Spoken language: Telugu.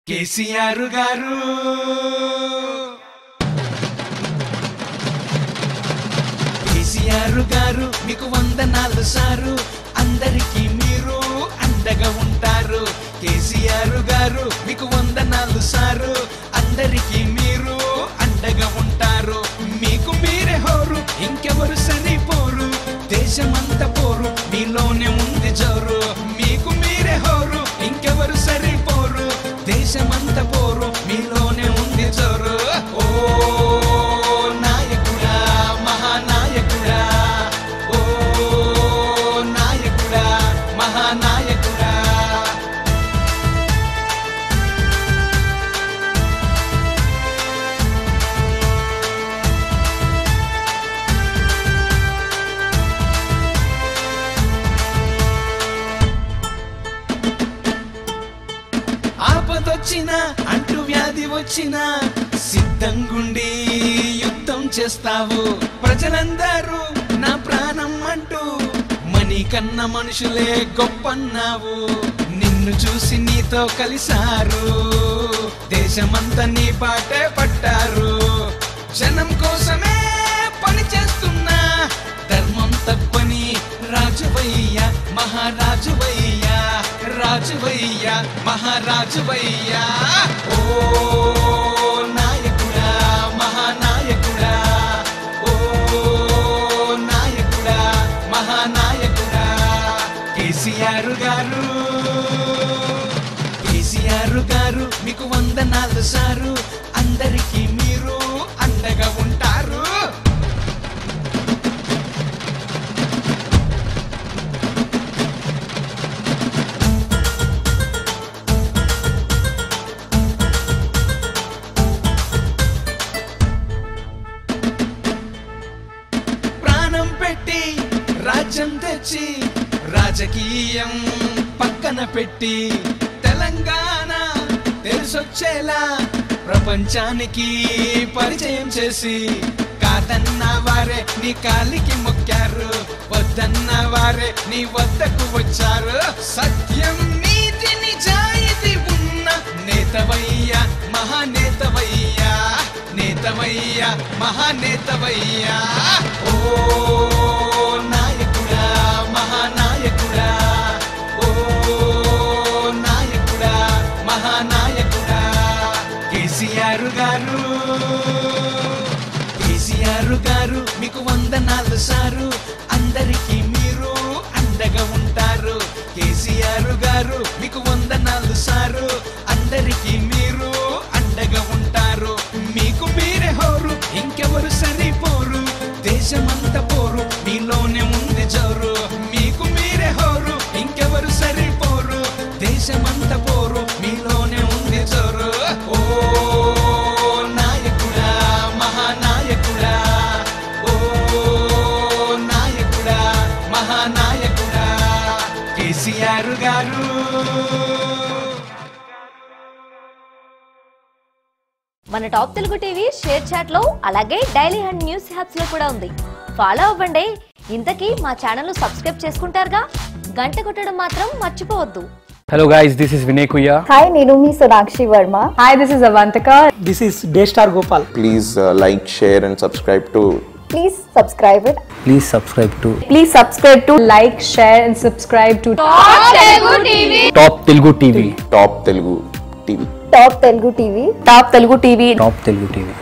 కేసీఆర్ గారు కేసీఆర్ గారు మీకు వందనాలు సారు అందరికీ మీరు అండగా ఉంటారు కేసీఆర్ గారు మీకు వందనాలు సారు అందరికీ మీరు అండగా ఉంటారు మీకు మీరే హోరు ఇంకెవరు సరిపోరు దేశమంతా పోరు మీలోనే ఉంది జోరు మీకు మీరే హోరు ఇంకెవరు సరిపోరు దేశమంతా పోరు మీలోనే ఉంది జోరు ఓ నాయకుడా మహానాయకుడా ఓ నాయకుడా మహానాయకుడా ఆపదొచ్చినా అంటూ వ్యాధి వచ్చినా సిద్ధంగుండి యుద్ధం చేస్తావు ప్రజలందరూ నా ప్రాణం అంటూ మనీ కన్న మనుషులే గొప్పన్నావు నిన్ను చూసి నీతో కలిసారు దేశమంతా నీ పాటే పట్టారు జనం కోసమే పని చేస్తున్నా ధర్మం తప్పని రాజువయ్యా మహారాజువయ్యా రాజువయ్యా మహారాజువయ్యా ఓ నాయకుడా మహానాయకుడా ఓ నాయకుడా మహానాయకుడా కేసీఆర్ గారు కేసీఆర్ గారు మీకు వందనాలు సారు అందరికీ మీరు అండగా ఉంటారు పెట్టి రాజ్యం తెచ్చి రాజకీయం పక్కన పెట్టి తెలంగాణ తెలిసొచ్చేలా ప్రపంచానికి పరిచయం చేసి కాదన్న వారే నీ కాలికి మొక్కారు వద్దన్న వారే నీ వద్దకు వచ్చారు సత్యం నీతి నిజాయితీ ఉన్న నేతవయ్యా మహానేతవయ్యా నేతవయ్యా మహానేతవయ్యా ఓ నాయకుడా మహానాయకుడా ఓ నాయకుడా మహానాయకుడా కేసీఆర్ గారు కేసీఆర్ గారు మీకు వందనాలు సారు అందరికీ మీరు అండగా ఉంటారు కేసీఆర్ గారు మీకు వందనాలు సారు అందరికీ మీరు అండగా ఉంటారు మీకు మీరే హోరు ఇంకెవరు సరిపోరు దేశమంతా పోరు మీలోనే ఉంది జోరు మీకు మీరే హోరు ఇంకెవరు సరిపోరు దేశమంతా పోరు మీలోనే ఉంది జోరు ఓ నాయకుడా మహానాయకుడా ఓ నాయకుడా మహానాయకుడా కేసీఆర్ గారు మన top Telugu TV ShareChat లో అలాగే డైలీ హండ్ న్యూస్ హ్యాప్స్ లో కూడా ఉంది ఫాలో అవ్వండి ఇంతకీ మా ఛానల్ ను సబ్స్క్రైబ్ చేసుకుంటారుగా గంట కొట్టడం మాత్రం మర్చిపోవద్దు Hello guys, this is Vinay Kuya. Hi, Nirumi Sonakshi Verma. Hi, this is Avantika. This is Daystar Gopal. Please like, share and subscribe to. Please subscribe it. Please subscribe to Please subscribe to like, share and subscribe to Top Telugu TV. Top Telugu TV. Top Telugu TV. Top Telugu TV. Top Telugu TV.